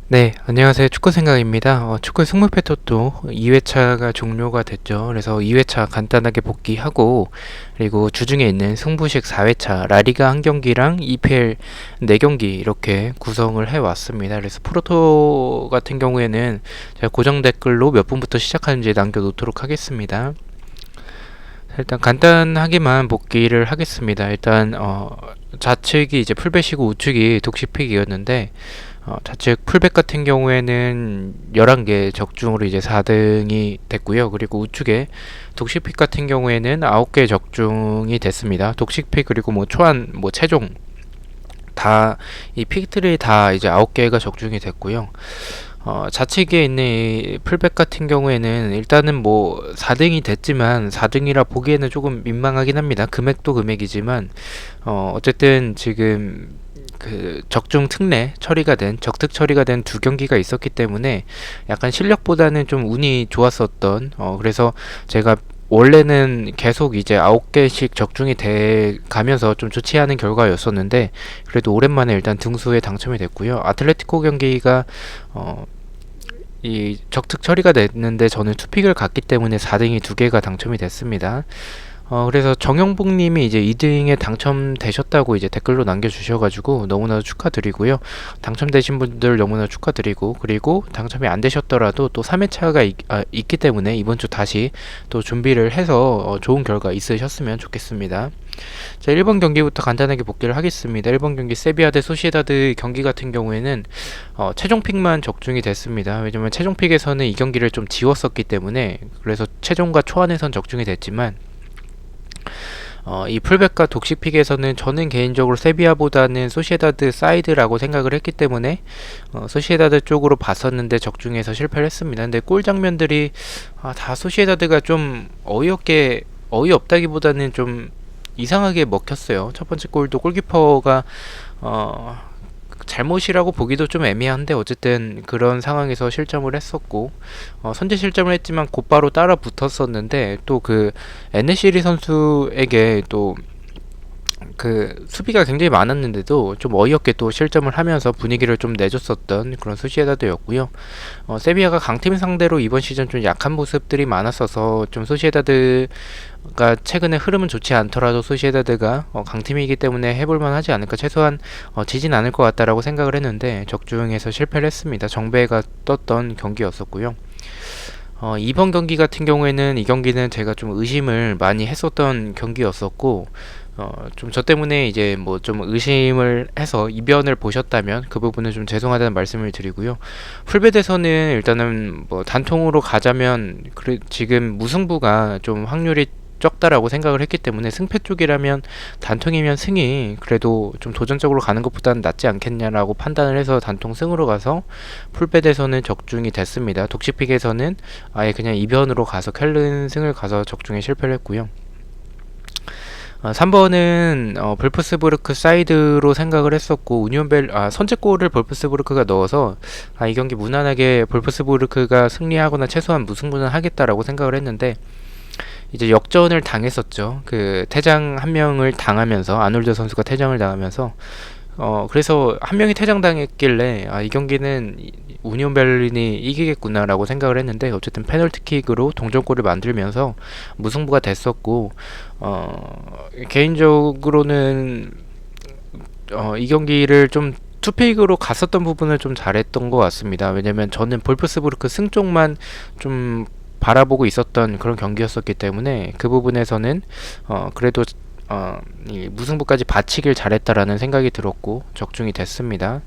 네, 안녕하세요. 축구 생각입니다. 축구 승무패턴도 2회차가 종료가 됐죠. 그래서 2회차 간단하게 복귀하고, 그리고 주중에 있는 승부식 4회차 라리가 한 경기랑 EPL 4경기 이렇게 구성을 해왔습니다. 그래서 프로토 같은 경우에는 제가 고정 댓글로 몇 분부터 시작하는지 남겨놓도록 하겠습니다. 일단 간단하게만 복귀를 하겠습니다. 일단 좌측이 이제 풀백이고 우측이 독식픽이었는데, 좌측 풀백 같은 경우에는 11개 적중으로 이제 4등이 됐고요. 그리고 우측에 독식픽 같은 경우에는 9개 적중이 됐습니다. 독식픽 그리고 뭐 초안, 뭐 최종 다 이 픽들이 다 이제 9개가 적중이 됐고요. 좌측에 있는 이 풀백 같은 경우에는 일단은 뭐 4등이 됐지만 4등이라 보기에는 조금 민망하긴 합니다. 금액도 금액이지만 어쨌든 지금 그 적중 특례 처리가 된 적특 처리가 된 두 경기가 있었기 때문에 약간 실력보다는 좀 운이 좋았었던 그래서 제가 원래는 계속 이제 9개씩 적중이 돼 가면서 좀 좋지 않은 결과였었는데 그래도 오랜만에 일단 등수에 당첨이 됐고요. 아틀레티코 경기가 이 적특 처리가 됐는데 저는 투픽을 갔기 때문에 4등이 2개가 당첨이 됐습니다. 그래서 정영복님이 이제 2등에 당첨되셨다고 이제 댓글로 남겨주셔가지고 너무나도 축하드리고요. 당첨되신 분들 너무나 축하드리고, 그리고 당첨이 안 되셨더라도 또 3회차가 있기 때문에 이번 주 다시 또 준비를 해서 좋은 결과 있으셨으면 좋겠습니다. 자, 1번 경기부터 간단하게 복귀를 하겠습니다. 1번 경기 세비야 대 소시에다드 경기 같은 경우에는 최종 픽만 적중이 됐습니다. 왜냐면 최종 픽에서는 이 경기를 좀 지웠었기 때문에, 그래서 최종과 초안에선 적중이 됐지만 이 풀백과 독식픽에서는 저는 개인적으로 세비야보다는 소시에다드 사이드라고 생각을 했기 때문에 소시에다드 쪽으로 봤었는데 적중해서 실패를 했습니다. 근데 골 장면들이 다 소시에다드가 좀 어이없다기보다는 좀 이상하게 먹혔어요. 첫 번째 골도 골키퍼가 잘못이라고 보기도 좀 애매한데 어쨌든 그런 상황에서 실점을 했었고, 선제 실점을 했지만 곧바로 따라 붙었었는데 또 그 에네시리 선수에게 또 그 수비가 굉장히 많았는데도 좀 어이없게 또 실점을 하면서 분위기를 좀 내줬었던 그런 소시에다드였고요. 세비야가 강팀 상대로 이번 시즌 좀 약한 모습들이 많았어서 좀 소시에다드가 최근에 흐름은 좋지 않더라도 소시에다드가 강팀이기 때문에 해볼만 하지 않을까, 최소한 지진 않을 것 같다라고 생각을 했는데 적중해서 실패를 했습니다. 정배가 떴던 경기였었고요. 2번 경기 같은 경우에는 이 경기는 제가 좀 의심을 많이 했었던 경기였었고, 좀 저 때문에 이제 뭐 좀 의심을 해서 이변을 보셨다면 그 부분은 좀 죄송하다는 말씀을 드리고요. 풀베드에서는 일단은 뭐 단통으로 가자면 지금 무승부가 좀 확률이 적다라고 생각을 했기 때문에 승패 쪽이라면 단통이면 승이 그래도 좀 도전적으로 가는 것보다는 낫지 않겠냐라고 판단을 해서 단통 승으로 가서 풀베드에서는 적중이 됐습니다. 독식픽에서는 아예 그냥 이변으로 가서 켈른 승을 가서 적중에 실패를 했고요. 3번은 볼프스부르크 사이드로 생각을 했었고, 선제골을 볼프스부르크가 넣어서 이 경기 무난하게 볼프스부르크가 승리하거나 최소한 무승부는 하겠다라고 생각을 했는데 이제 역전을 당했었죠. 그 퇴장 한 명을 당하면서 아놀드 선수가 퇴장을 당하면서 그래서 한 명이 퇴장당했길래 이 경기는 우니온 베를린이 이기겠구나라고 생각을 했는데 어쨌든 페널티킥으로 동점골을 만들면서 무승부가 됐었고, 개인적으로는 이 경기를 좀 투페이크로 갔었던 부분을 좀 잘했던 것 같습니다. 왜냐면 저는 볼프스부르크 승 쪽만 좀 바라보고 있었던 그런 경기였었기 때문에 그 부분에서는 그래도 이 무승부까지 바치길 잘했다라는 생각이 들었고 적중이 됐습니다.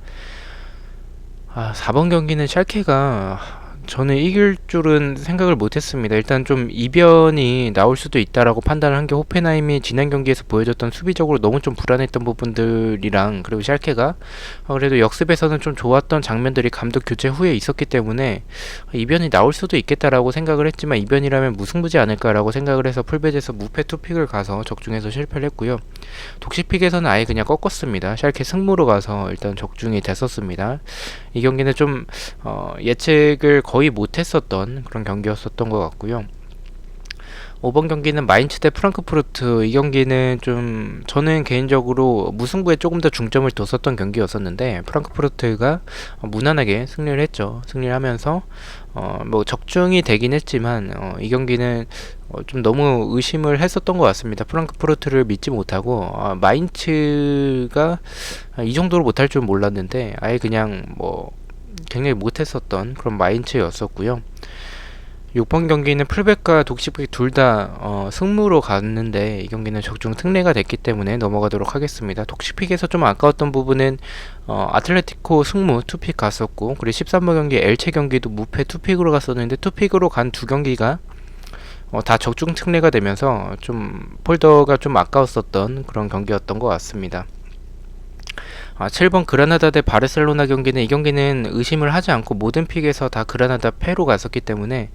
4번 경기는 샬케가 저는 이길 줄은 생각을 못했습니다. 일단 좀 이변이 나올 수도 있다라고 판단을 한 게 호펜하임이 지난 경기에서 보여줬던 수비적으로 너무 좀 불안했던 부분들이랑, 그리고 샬케가 그래도 역습에서는 좀 좋았던 장면들이 감독 교체 후에 있었기 때문에 이변이 나올 수도 있겠다라고 생각을 했지만 이변이라면 무승부지 않을까라고 생각을 해서 풀베드에서 무패 투픽을 가서 적중해서 실패를 했고요. 독식픽에서는 아예 그냥 꺾었습니다. 샬케 승무로 가서 일단 적중이 됐었습니다. 이 경기는 좀 예측을 거의 못했었던 그런 경기였었던 것 같고요. 5번 경기는 마인츠 대 프랑크푸르트. 이 경기는 좀 저는 개인적으로 무승부에 조금 더 중점을 뒀었던 경기였었는데 프랑크푸르트가 무난하게 승리를 했죠. 승리를 하면서 뭐 적중이 되긴 했지만 이 경기는 좀 너무 의심을 했었던 것 같습니다. 프랑크푸르트를 믿지 못하고 마인츠가 이 정도로 못할 줄 몰랐는데 아예 그냥 뭐 굉장히 못했었던 그런 마인츠였었고요. 6번 경기는 풀백과 독식백 둘 다 승무로 갔는데 이 경기는 적중 특례가 됐기 때문에 넘어가도록 하겠습니다. 독식픽에서 좀 아까웠던 부분은 아틀레티코 승무 투픽 갔었고, 그리고 13번 경기 엘체 경기도 무패 투픽으로 갔었는데 투픽으로 간 두 경기가 다 적중 특례가 되면서 좀 폴더가 좀 아까웠었던 그런 경기였던 것 같습니다. 7번 그라나다 대 바르셀로나 경기는 이 경기는 의심을 하지 않고 모든 픽에서 다 그라나다 패로 갔었기 때문에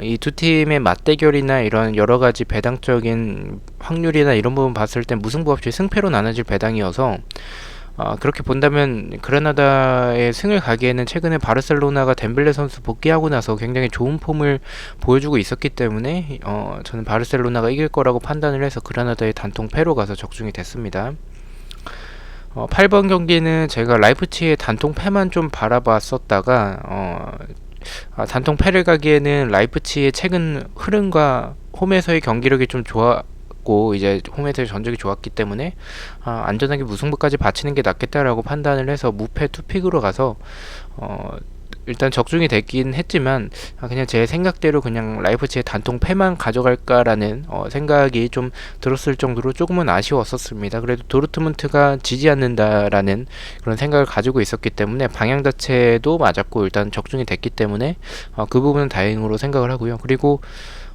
이 두 팀의 맞대결이나 이런 여러가지 배당적인 확률이나 이런 부분 봤을 땐 무승부 없이 승패로 나눠질 배당이어서 그렇게 본다면 그라나다의 승을 가기에는 최근에 바르셀로나가 덴벨레 선수 복귀하고 나서 굉장히 좋은 폼을 보여주고 있었기 때문에 저는 바르셀로나가 이길 거라고 판단을 해서 그라나다의 단통 패로 가서 적중이 됐습니다. 8번 경기는 제가 라이프치히의 단통 패만 좀 바라봤었다가 단통 패를 가기에는 라이프치히의 최근 흐름과 홈에서의 경기력이 좀 좋았고 이제 홈에서의 전적이 좋았기 때문에 안전하게 무승부까지 바치는 게 낫겠다라고 판단을 해서 무패 투픽으로 가서 일단 적중이 됐긴 했지만 그냥 제 생각대로 그냥 라이프치히의 단통 패만 가져갈까라는 생각이 좀 들었을 정도로 조금은 아쉬웠었습니다. 그래도 도르트문트가 지지 않는다라는 그런 생각을 가지고 있었기 때문에 방향 자체도 맞았고 일단 적중이 됐기 때문에 그 부분은 다행으로 생각을 하고요. 그리고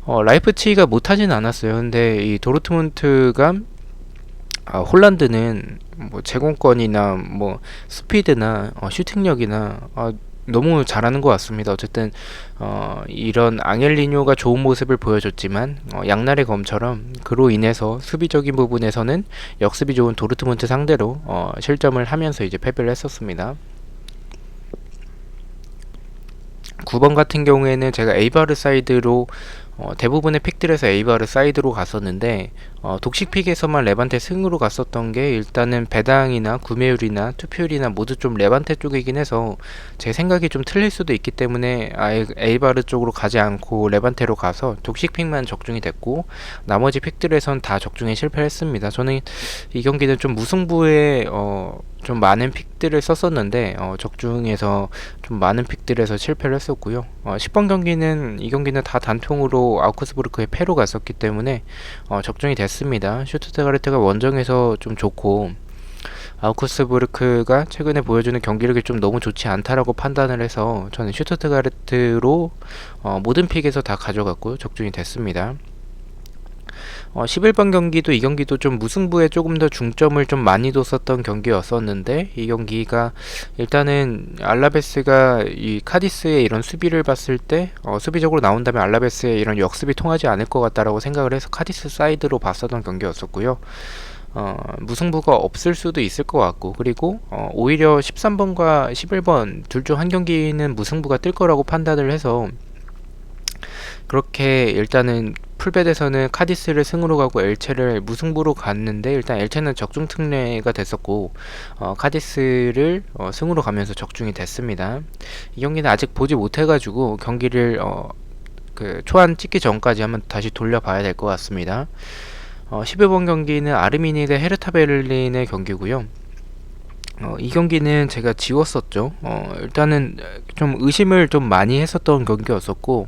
라이프치히가 못하진 않았어요. 근데 이 도르트문트가 홀란드는 뭐 제공권이나 뭐 스피드나 슈팅력이나 너무 잘하는 것 같습니다. 어쨌든 이런 앙헬리뇨가 좋은 모습을 보여줬지만 양날의 검처럼 그로 인해서 수비적인 부분에서는 역습이 좋은 도르트문트 상대로 실점을 하면서 이제 패배를 했었습니다. 9번 같은 경우에는 제가 에이바르 사이드로 대부분의 픽들에서 에이바르 사이드로 갔었는데 독식 픽에서만 레반테 승으로 갔었던 게 일단은 배당이나 구매율이나 투표율이나 모두 좀 레반테 쪽이긴 해서 제 생각이 좀 틀릴 수도 있기 때문에 아예 에이바르 쪽으로 가지 않고 레반테로 가서 독식 픽만 적중이 됐고 나머지 픽들에선 다 적중에 실패를 했습니다. 저는 이 경기는 좀 무승부에 좀 많은 픽들을 썼었는데 적중에서 좀 많은 픽들에서 실패를 했었고요. 10번 경기는 이 경기는 다 단통으로 아우크스부르크의 패로 갔었기 때문에 적중이 됐습니다. 슈투트가르트가 원정에서 좀 좋고 아우크스부르크가 최근에 보여주는 경기력이 좀 너무 좋지 않다라고 판단을 해서 저는 슈투트가르트로 모든 픽에서 다 가져갔고요. 적중이 됐습니다. 11번 경기도 이 경기도 좀 무승부에 조금 더 중점을 좀 많이 뒀었던 경기였었는데 이 경기가 일단은 알라베스가 이 카디스의 이런 수비를 봤을 때 수비적으로 나온다면 알라베스의 이런 역습이 통하지 않을 것 같다라고 생각을 해서 카디스 사이드로 봤었던 경기였었고요. 무승부가 없을 수도 있을 것 같고 그리고 오히려 13번과 11번 둘 중 한 경기는 무승부가 뜰 거라고 판단을 해서 그렇게 일단은 풀벳에서는 카디스를 승으로 가고 엘체를 무승부로 갔는데 일단 엘체는 적중 특례가 됐었고 카디스를 승으로 가면서 적중이 됐습니다. 이 경기는 아직 보지 못해가지고 경기를 그 초안 찍기 전까지 한번 다시 돌려봐야 될 것 같습니다. 12번 경기는 아르미니 대 헤르타 베를린의 경기고요. 이 경기는 제가 지웠었죠. 일단은 좀 의심을 좀 많이 했었던 경기였었고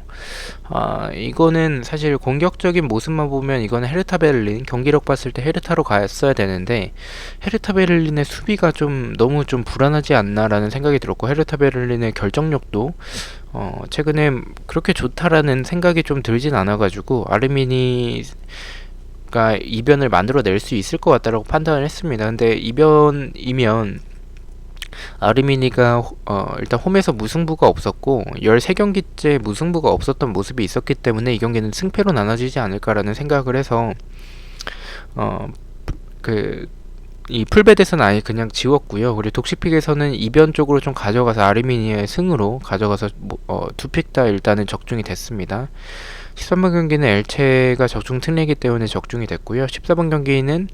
이거는 사실 공격적인 모습만 보면 이거는 헤르타 베를린 경기력 봤을 때 헤르타로 갔어야 되는데 헤르타 베를린의 수비가 좀 너무 좀 불안하지 않나라는 생각이 들었고 헤르타 베를린의 결정력도 최근에 그렇게 좋다라는 생각이 좀 들진 않아가지고 아르미니 이변을 만들어낼 수 있을 것 같다라고 판단을 했습니다. 근데 이변이면 아르미니가 일단 홈에서 무승부가 없었고 13경기째 무승부가 없었던 모습이 있었기 때문에 이 경기는 승패로 나눠지지 않을까라는 생각을 해서 이 풀벳에서는 아예 그냥 지웠고요. 그리고 독식픽에서는 이변 쪽으로 좀 가져가서 아르미니의 승으로 가져가서 투픽 다 일단은 적중이 됐습니다. 13번 경기는 엘체가 적중 특례이기 때문에 적중이 됐고요. 14번 경기는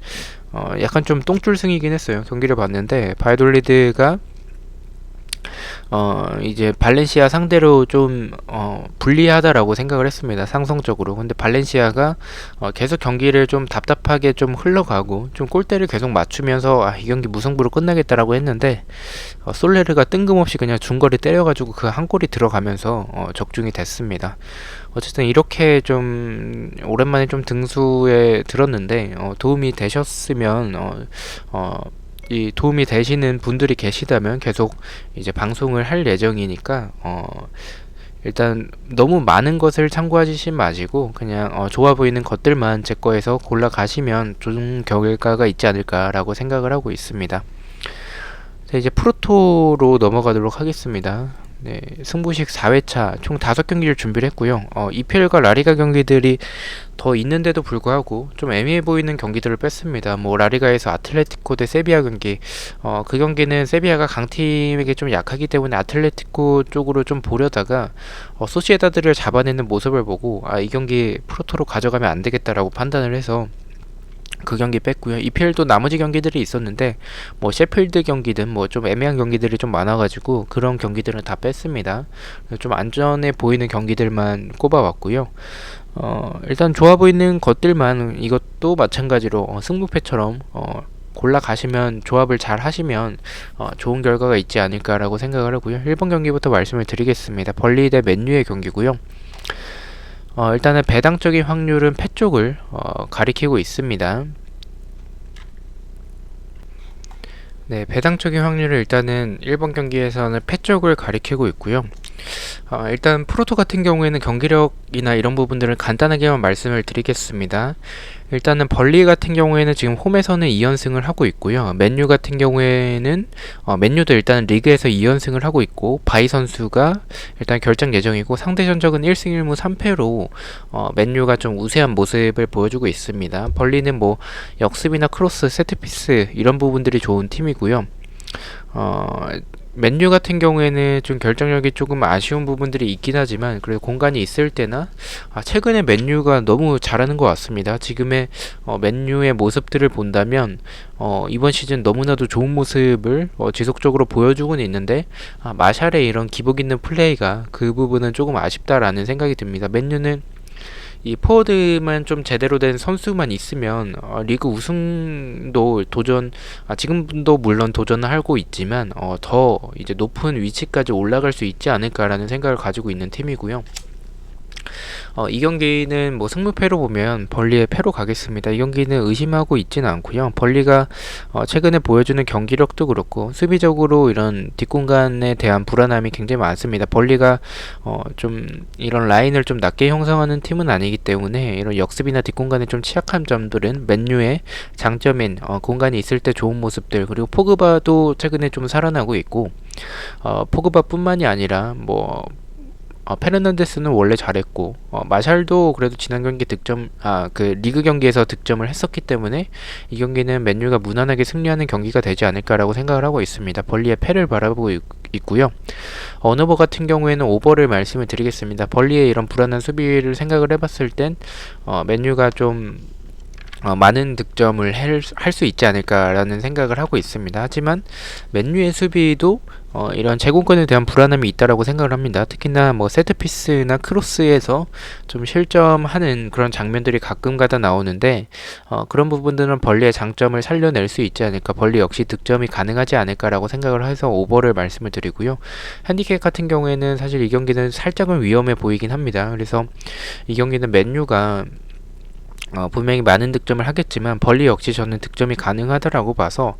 약간 좀 똥줄승이긴 했어요. 경기를 봤는데 바이돌리드가 이제 발렌시아 상대로 좀 불리하다라고 생각을 했습니다. 상성적으로. 근데 발렌시아가 계속 경기를 좀 답답하게 좀 흘러가고 좀 골대를 계속 맞추면서 이 경기 무승부로 끝나겠다라고 했는데 솔레르가 뜬금없이 그냥 중거리 때려가지고 그 한 골이 들어가면서 적중이 됐습니다. 어쨌든 이렇게 좀 오랜만에 좀 등수에 들었는데 도움이 되셨으면 이 도움이 되시는 분들이 계시다면 계속 이제 방송을 할 예정이니까 일단 너무 많은 것을 참고하시지 마시고 그냥 좋아 보이는 것들만 제 거에서 골라 가시면 좋은 결과가 있지 않을까라고 생각을 하고 있습니다. 자, 이제 프로토로 넘어가도록 하겠습니다. 네, 승부식 4회차 총 5경기를 준비를 했고요. EPL과 라리가 경기들이 더 있는데도 불구하고 좀 애매해 보이는 경기들을 뺐습니다. 뭐 라리가에서 아틀레티코 대 세비야 경기, 그 경기는 세비야가 강팀에게 좀 약하기 때문에 아틀레티코 쪽으로 좀 보려다가 소시에다드를 잡아내는 모습을 보고 이 경기 프로토로 가져가면 안 되겠다라고 판단을 해서 그 경기 뺐고요. EPL도 나머지 경기들이 있었는데 뭐 셰필드 경기든 뭐 좀 애매한 경기들이 좀 많아가지고 그런 경기들은 다 뺐습니다. 좀 안전해 보이는 경기들만 꼽아왔고요. 일단 좋아 보이는 것들만 이것도 마찬가지로 승부패처럼 골라 가시면 조합을 잘 하시면 좋은 결과가 있지 않을까라고 생각을 하고요. 1번 경기부터 말씀을 드리겠습니다. 벌리 대 맨유의 경기고요. 일단은 배당적인 확률은 패 쪽을 가리키고 있습니다. 네, 배당적인 확률을 일단은 1번 경기에서는 패 쪽을 가리키고 있고요. 일단 프로토 같은 경우에는 경기력이나 이런 부분들을 간단하게만 말씀을 드리겠습니다. 일단은 벌리 같은 경우에는 지금 홈에서는 2연승을 하고 있고요. 맨유 같은 경우에는 맨유도 일단 리그에서 2연승을 하고 있고 바이 선수가 일단 결정 예정이고 상대 전적은 1승 1무 3패로 맨유가 좀 우세한 모습을 보여주고 있습니다. 벌리는 뭐 역습이나 크로스, 세트피스 이런 부분들이 좋은 팀이고요. 맨유 같은 경우에는 좀 결정력이 조금 아쉬운 부분들이 있긴 하지만 그래도 공간이 있을 때나 최근에 맨유가 너무 잘하는 것 같습니다. 지금의 맨유의 모습들을 본다면 이번 시즌 너무나도 좋은 모습을 지속적으로 보여주고는 있는데 마샬의 이런 기복 있는 플레이가 그 부분은 조금 아쉽다라는 생각이 듭니다. 맨유는 이 포워드만 좀 제대로 된 선수만 있으면 리그 우승도 도전, 지금도 물론 도전을 하고 있지만 더 이제 높은 위치까지 올라갈 수 있지 않을까라는 생각을 가지고 있는 팀이고요. 이 경기는 뭐 승무패로 보면 벌리의 패로 가겠습니다. 이 경기는 의심하고 있지는 않고요. 벌리가 최근에 보여주는 경기력도 그렇고 수비적으로 이런 뒷공간에 대한 불안함이 굉장히 많습니다. 벌리가 좀 이런 라인을 좀 낮게 형성하는 팀은 아니기 때문에 이런 역습이나 뒷공간에 좀 취약한 점들은 맨유의 장점인 공간이 있을 때 좋은 모습들, 그리고 포그바도 최근에 좀 살아나고 있고 포그바뿐만이 아니라 뭐 페르난데스는 원래 잘했고 마샬도 그래도 지난 경기 그 리그 경기에서 득점을 했었기 때문에 이 경기는 맨유가 무난하게 승리하는 경기가 되지 않을까라고 생각을 하고 있습니다. 벌리의 패를 바라보고 있고요. 언어버 같은 경우에는 오버를 말씀을 드리겠습니다. 벌리의 이런 불안한 수비를 생각을 해봤을 땐 맨유가 좀 많은 득점을 할 수 있지 않을까라는 생각을 하고 있습니다. 하지만 맨유의 수비도 이런 제공권에 대한 불안함이 있다라고 생각을 합니다. 특히나 뭐 세트피스나 크로스에서 좀 실점하는 그런 장면들이 가끔가다 나오는데 그런 부분들은 벌리의 장점을 살려낼 수 있지 않을까, 벌리 역시 득점이 가능하지 않을까라고 생각을 해서 오버를 말씀을 드리고요. 핸디캡 같은 경우에는 사실 이 경기는 살짝은 위험해 보이긴 합니다. 그래서 이 경기는 맨유가 분명히 많은 득점을 하겠지만 벌리 역시 저는 득점이 가능하다라고 봐서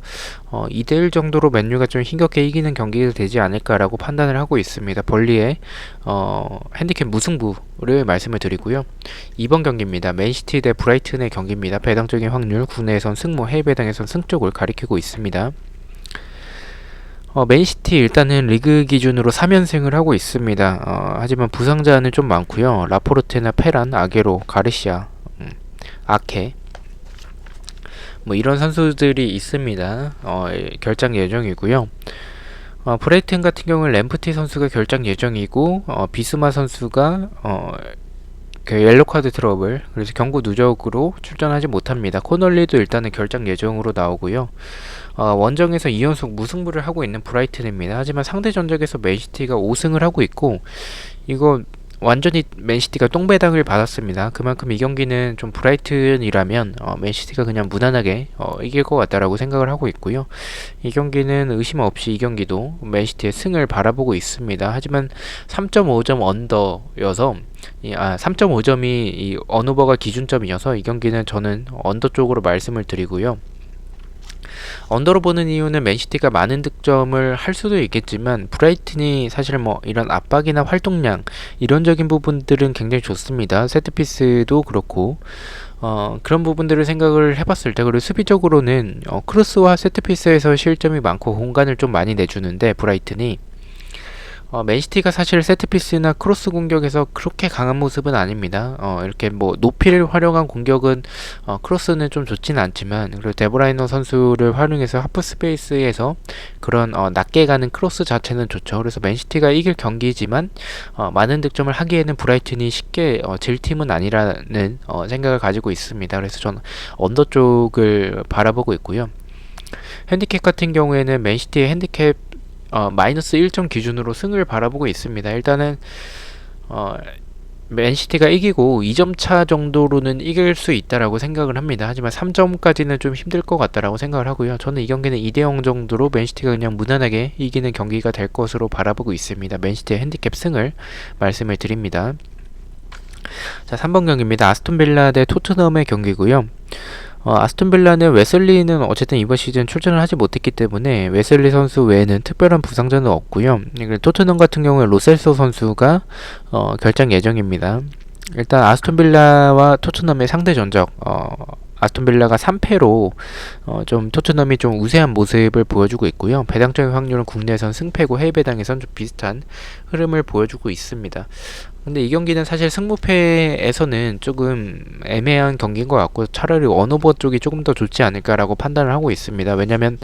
2대1 정도로 맨유가 좀 힘겹게 이기는 경기가 되지 않을까라고 판단을 하고 있습니다. 벌리의 핸디캡 무승부를 말씀을 드리고요. 2번 경기입니다. 맨시티 대 브라이튼의 경기입니다. 배당적인 확률 국내에선 승무, 해외 배당에선 승 쪽을 가리키고 있습니다. 맨시티 일단은 리그 기준으로 3연승을 하고 있습니다. 하지만 부상자는 좀 많고요. 라포르테나 페란, 아게로, 가르시아, 아케 뭐 이런 선수들이 있습니다. 결장 예정이고요. 브라이튼 같은 경우는 램프티 선수가 결장 예정이고 비스마 선수가 그 옐로 카드 트러블, 그래서 경고 누적으로 출전하지 못합니다. 코널리도 일단은 결장 예정으로 나오고요. 원정에서 2연속 무승부를 하고 있는 브라이튼입니다. 하지만 상대 전적에서 맨시티가 5승을 하고 있고, 이거 완전히 맨시티가 똥배당을 받았습니다. 그만큼 이 경기는 좀 브라이튼이라면 맨시티가 그냥 무난하게 이길 것 같다라고 생각을 하고 있고요. 이 경기는 의심 없이 이 경기도 맨시티의 승을 바라보고 있습니다. 하지만 3.5점 언더여서 3.5점이 이 언오버가 기준점이어서 이 경기는 저는 언더 쪽으로 말씀을 드리고요. 언더로 보는 이유는 맨시티가 많은 득점을 할 수도 있겠지만 브라이튼이 사실 뭐 이런 압박이나 활동량 이론적인 부분들은 굉장히 좋습니다. 세트피스도 그렇고 그런 부분들을 생각을 해봤을 때, 그리고 수비적으로는 크로스와 세트피스에서 실점이 많고 공간을 좀 많이 내주는데 브라이튼이 맨시티가 사실 세트피스나 크로스 공격에서 그렇게 강한 모습은 아닙니다. 이렇게 뭐 높이를 활용한 공격은 크로스는 좀 좋지는 않지만, 그리고 데브라이너 선수를 활용해서 하프 스페이스에서 그런 낮게 가는 크로스 자체는 좋죠. 그래서 맨시티가 이길 경기지만 많은 득점을 하기에는 브라이튼이 쉽게 질 팀은 아니라는 생각을 가지고 있습니다. 그래서 저는 언더 쪽을 바라보고 있고요. 핸디캡 같은 경우에는 맨시티의 핸디캡 마이너스 1점 기준으로 승을 바라보고 있습니다. 일단은 맨시티가 이기고 2점 차 정도로는 이길 수 있다라고 생각을 합니다. 하지만 3점까지는 좀 힘들 것 같다라고 생각을 하고요. 저는 이 경기는 2대0 정도로 맨시티가 그냥 무난하게 이기는 경기가 될 것으로 바라보고 있습니다. 맨시티의 핸디캡 승을 말씀을 드립니다. 자, 3번 경기입니다. 아스톤 빌라 대 토트넘의 경기고요. 아스톤 빌라는 웨슬리는 어쨌든 이번 시즌 출전을 하지 못했기 때문에 웨슬리 선수 외에는 특별한 부상자는 없고요. 토트넘 같은 경우에 로셀소 선수가 결장 예정입니다. 일단 아스톤 빌라와 토트넘의 상대 전적, 아스톤 빌라가 3패로 좀 토트넘이 좀 우세한 모습을 보여주고 있고요. 배당적인 확률은 국내에선 승패고 해외 배당에선 좀 비슷한 흐름을 보여주고 있습니다. 근데 이 경기는 사실 승부패에서는 조금 애매한 경기인 것 같고, 차라리 원오버 쪽이 조금 더 좋지 않을까라고 판단을 하고 있습니다. 왜냐면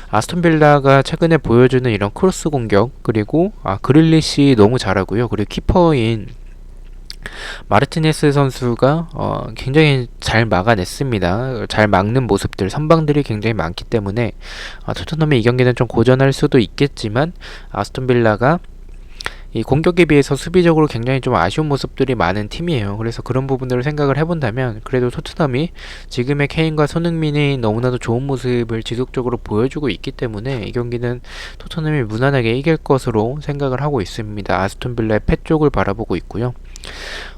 아스톤 빌라가 최근에 보여주는 이런 크로스 공격, 그리고 그릴리시 너무 잘하고요. 그리고 키퍼인 마르티네스 선수가 굉장히 잘 막아냈습니다. 잘 막는 모습들, 선방들이 굉장히 많기 때문에 토트넘이 이 경기는 좀 고전할 수도 있겠지만, 아스톤 빌라가 이 공격에 비해서 수비적으로 굉장히 좀 아쉬운 모습들이 많은 팀이에요. 그래서 그런 부분들을 생각을 해본다면 그래도 토트넘이 지금의 케인과 손흥민이 너무나도 좋은 모습을 지속적으로 보여주고 있기 때문에 이 경기는 토트넘이 무난하게 이길 것으로 생각을 하고 있습니다. 아스톤 빌라의 패 쪽을 바라보고 있고요.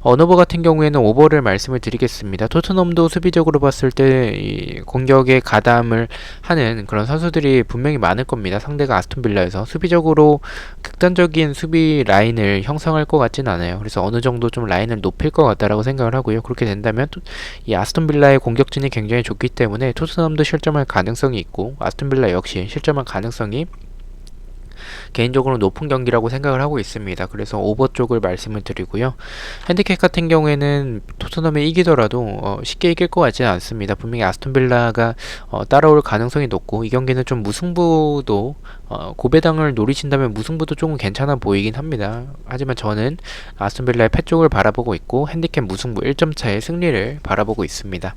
언어버 같은 경우에는 오버를 말씀을 드리겠습니다. 토트넘도 수비적으로 봤을 때 이 공격에 가담을 하는 그런 선수들이 분명히 많을 겁니다. 상대가 아스톤 빌라여서 수비적으로 극단적인 수비 라인을 형성할 것 같진 않아요. 그래서 어느 정도 좀 라인을 높일 것 같다라고 생각을 하고요. 그렇게 된다면 이 아스톤 빌라의 공격진이 굉장히 좋기 때문에 토트넘도 실점할 가능성이 있고, 아스톤 빌라 역시 실점할 가능성이 개인적으로 높은 경기라고 생각을 하고 있습니다. 그래서 오버 쪽을 말씀을 드리고요. 핸디캡 같은 경우에는 토트넘이 이기더라도 쉽게 이길 것 같지는 않습니다. 분명히 아스톤 빌라가 따라올 가능성이 높고, 이 경기는 좀 무승부도 고배당을 노리신다면 무승부도 조금 괜찮아 보이긴 합니다. 하지만 저는 아스톤 빌라의 패 쪽을 바라보고 있고, 핸디캡 무승부 1점 차의 승리를 바라보고 있습니다.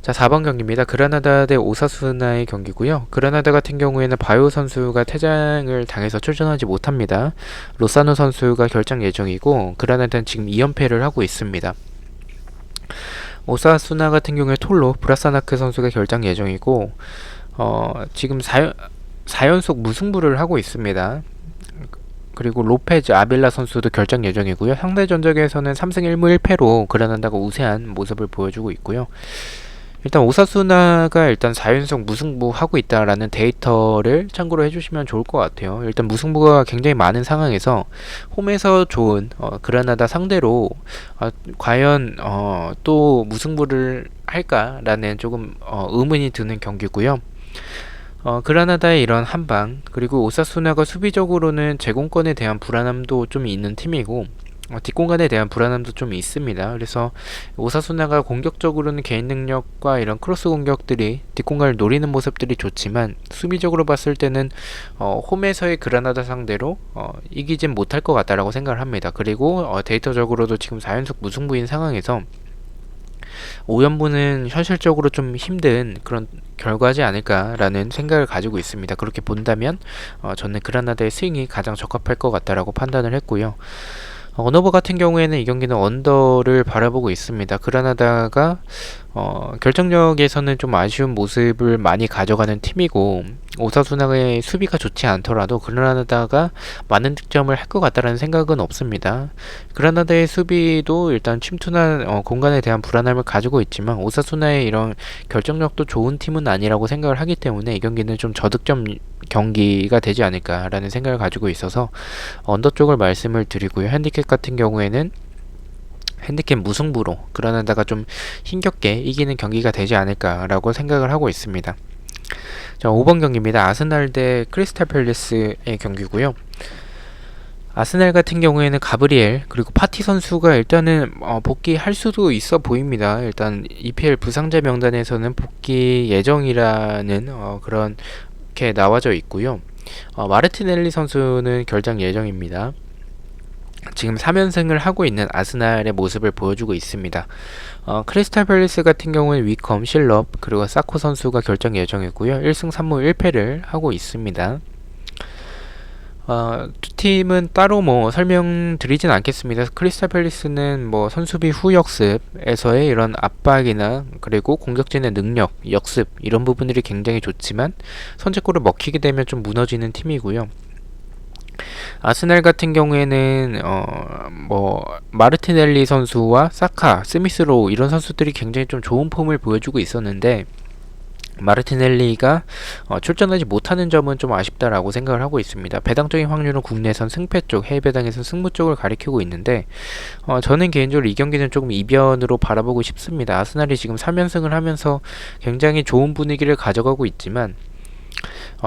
자, 4번 경기입니다. 그라나다 대 오사수나의 경기고요. 그라나다 같은 경우에는 바요 선수가 퇴장을 당해서 출전하지 못합니다. 로사노 선수가 결장 예정이고, 그라나다는 지금 2연패를 하고 있습니다. 오사수나 같은 경우에 톨로 브라사나크 선수가 결장 예정이고, 지금 4연속 무승부를 하고 있습니다. 그리고 로페즈 아빌라 선수도 결장 예정이고요. 상대 전적에서는 3승 1무 1패로 그라나다가 우세한 모습을 보여주고 있고요. 일단 오사수나가 일단 4연속 무승부 하고 있다라는 데이터를 참고로 해주시면 좋을 것 같아요. 일단 무승부가 굉장히 많은 상황에서 홈에서 좋은 그라나다 상대로 과연 또 무승부를 할까라는 조금 의문이 드는 경기고요. 그라나다의 이런 한방, 그리고 오사수나가 수비적으로는 제공권에 대한 불안함도 좀 있는 팀이고, 뒷공간에 대한 불안함도 좀 있습니다. 그래서 오사수나가 공격적으로는 개인 능력과 이런 크로스 공격들이 뒷공간을 노리는 모습들이 좋지만 수비적으로 봤을 때는 홈에서의 그라나다 상대로 이기진 못할 것 같다라고 생각을 합니다. 그리고 데이터적으로도 지금 4연속 무승부인 상황에서 5연부는 현실적으로 좀 힘든 그런 결과지 않을까라는 생각을 가지고 있습니다. 그렇게 본다면 저는 그라나다의 스윙이 가장 적합할 것 같다라고 판단을 했고요. 언어버 같은 경우에는 이 경기는 언더를 바라보고 있습니다. 그라나다가 결정력에서는 좀 아쉬운 모습을 많이 가져가는 팀이고 오사수나의 수비가 좋지 않더라도 그라나다가 많은 득점을 할 것 같다라는 생각은 없습니다. 그라나다의 수비도 일단 침투나 공간에 대한 불안함을 가지고 있지만 오사수나의 이런 결정력도 좋은 팀은 아니라고 생각을 하기 때문에 이 경기는 좀 저득점 경기가 되지 않을까라는 생각을 가지고 있어서 언더 쪽을 말씀을 드리고요. 핸디캡 같은 경우에는 핸디캡 무승부로 그라나다가 좀 힘겹게 이기는 경기가 되지 않을까라고 생각을 하고 있습니다. 자, 5번 경기입니다. 아스날 대 크리스탈 팰리스의 경기고요. 아스날 같은 경우에는 가브리엘 그리고 파티 선수가 일단은 복귀할 수도 있어 보입니다. 일단 EPL 부상자 명단에서는 복귀 예정이라는 그렇게 나와져 있고요. 마르티넬리 선수는 결장 예정입니다. 지금 3연승을 하고 있는 아스날의 모습을 보여주고 있습니다. 크리스탈 팰리스 같은 경우는 위컴, 실럽, 그리고 사코 선수가 결정 예정이고요. 1승 3무 1패를 하고 있습니다. 두 팀은 따로 설명드리진 않겠습니다. 크리스탈 팰리스는 선수비 후 역습에서의 이런 압박이나 그리고 공격진의 능력, 역습 이런 부분들이 굉장히 좋지만 선제골을 먹히게 되면 좀 무너지는 팀이고요. 아스날 같은 경우에는 마르티넬리 선수와 사카, 스미스로우 이런 선수들이 굉장히 좀 좋은 폼을 보여주고 있었는데 마르티넬리가 출전하지 못하는 점은 좀 아쉽다라고 생각을 하고 있습니다. 배당적인 확률은 국내선 승패 쪽, 해외 배당에선 승부 쪽을 가리키고 있는데 저는 개인적으로 이 경기는 조금 이변으로 바라보고 싶습니다. 아스날이 지금 3연승을 하면서 굉장히 좋은 분위기를 가져가고 있지만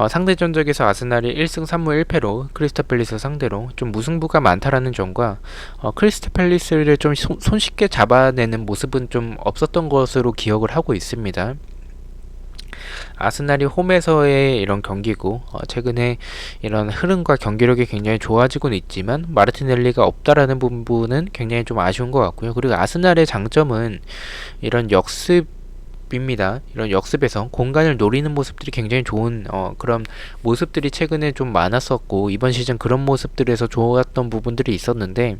상대 전적에서 아스날이 1승 3무 1패로 크리스탈 팰리스 상대로 좀 무승부가 많다라는 점과 크리스탈 팰리스를 좀 손쉽게 잡아내는 모습은 좀 없었던 것으로 기억을 하고 있습니다. 아스날이 홈에서의 이런 경기고 최근에 이런 흐름과 경기력이 굉장히 좋아지고는 있지만 마르티넬리가 없다라는 부분은 굉장히 좀 아쉬운 것 같고요. 그리고 아스날의 장점은 이런 역습입니다. 이런 역습에서 공간을 노리는 모습들이 굉장히 좋은 그런 모습들이 최근에 좀 많았었고 이번 시즌 그런 모습들에서 좋았던 부분들이 있었는데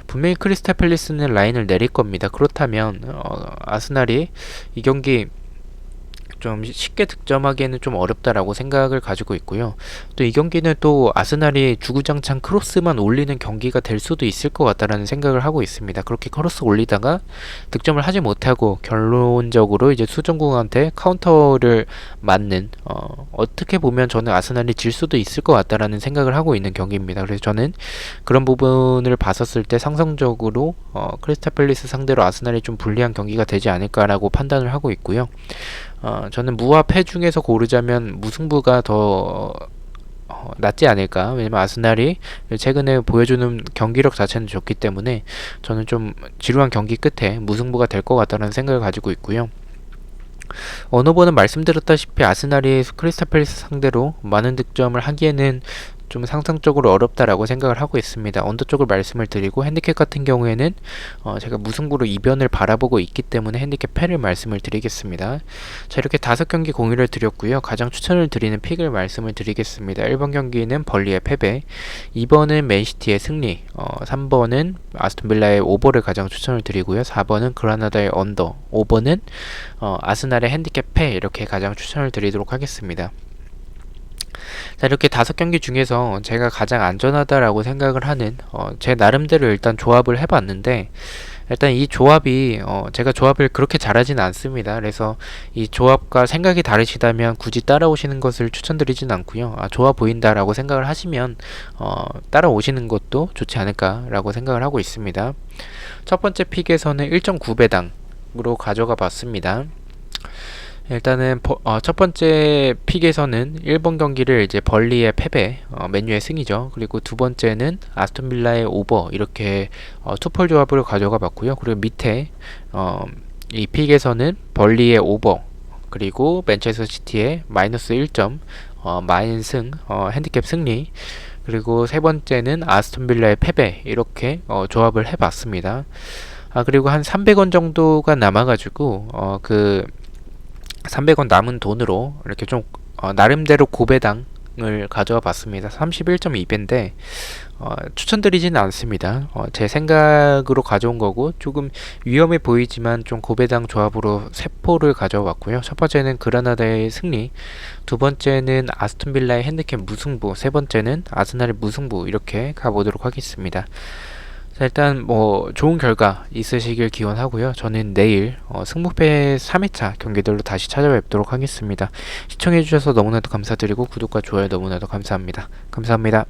분명히 크리스탈 팰리스는 라인을 내릴 겁니다. 그렇다면 아스날이 이 경기 좀 쉽게 득점하기에는 좀 어렵다라고 생각을 가지고 있고요. 또 이 경기는 또 아스날이 주구장창 크로스만 올리는 경기가 될 수도 있을 것 같다라는 생각을 하고 있습니다. 그렇게 크로스 올리다가 득점을 하지 못하고 결론적으로 이제 수정국한테 카운터를 맞는 어떻게 보면 저는 아스날이 질 수도 있을 것 같다라는 생각을 하고 있는 경기입니다. 그래서 저는 그런 부분을 봤었을 때 상성적으로 크리스탈 팰리스 상대로 아스날이 좀 불리한 경기가 되지 않을까라고 판단을 하고 있고요. 저는 무와 패 중에서 고르자면 무승부가 더 낫지 않을까. 왜냐면 아스날이 최근에 보여주는 경기력 자체는 좋기 때문에 저는 좀 지루한 경기 끝에 무승부가 될 것 같다는 생각을 가지고 있고요. 어느 번은 말씀드렸다시피 아스날이 크리스탈 팰리스 상대로 많은 득점을 하기에는 좀 상상적으로 어렵다라고 생각을 하고 있습니다. 언더 쪽을 말씀을 드리고 핸디캡 같은 경우에는 제가 무승부로 이변을 바라보고 있기 때문에 핸디캡 패를 말씀을 드리겠습니다. 자, 이렇게 5경기 공유를 드렸고요. 가장 추천을 드리는 픽을 말씀을 드리겠습니다. 1번 경기는 벌리의 패배, 2번은 맨시티의 승리, 3번은 아스톤빌라의 오버를 가장 추천을 드리고요. 4번은 그라나다의 언더, 5번은 아스날의 핸디캡 패 이렇게 가장 추천을 드리도록 하겠습니다. 자, 이렇게 5경기 중에서 제가 가장 안전하다라고 생각을 하는 제 나름대로 일단 조합을 해봤는데 일단 이 조합이 제가 조합을 그렇게 잘하지는 않습니다. 그래서 이 조합과 생각이 다르시다면 굳이 따라오시는 것을 추천드리진 않고요. 좋아 보인다라고 생각을 하시면 따라오시는 것도 좋지 않을까라고 생각을 하고 있습니다. 첫 번째 픽에서는 1.9배당으로 가져가 봤습니다. 일단은 첫 번째 픽에서는 1번 경기를 이제 벌리의 패배, 맨유의 승이죠. 그리고 두 번째는 아스톤 빌라의 오버 이렇게 투폴 조합으로 가져가 봤고요. 그리고 밑에 이 픽에서는 벌리의 오버 그리고 맨체스터 시티의 마이너스 1점, 마인 승, 핸디캡 승리 그리고 세 번째는 아스톤 빌라의 패배 이렇게 조합을 해봤습니다. 그리고 한 300원 정도가 남아가지고 그 300원 남은 돈으로 이렇게 좀 나름대로 고배당을 가져와 봤습니다. 31.2배인데 추천드리지는 않습니다. 제 생각으로 가져온 거고 조금 위험해 보이지만 좀 고배당 조합으로 세포를 가져와 봤고요. 첫 번째는 그라나다의 승리, 두 번째는 아스톤 빌라의 핸디캡 무승부, 세 번째는 아스날의 무승부 이렇게 가보도록 하겠습니다. 자, 일단 뭐 좋은 결과 있으시길 기원하고요. 저는 내일 승부패 3회차 경기들로 다시 찾아뵙도록 하겠습니다. 시청해주셔서 너무나도 감사드리고 구독과 좋아요 너무나도 감사합니다. 감사합니다.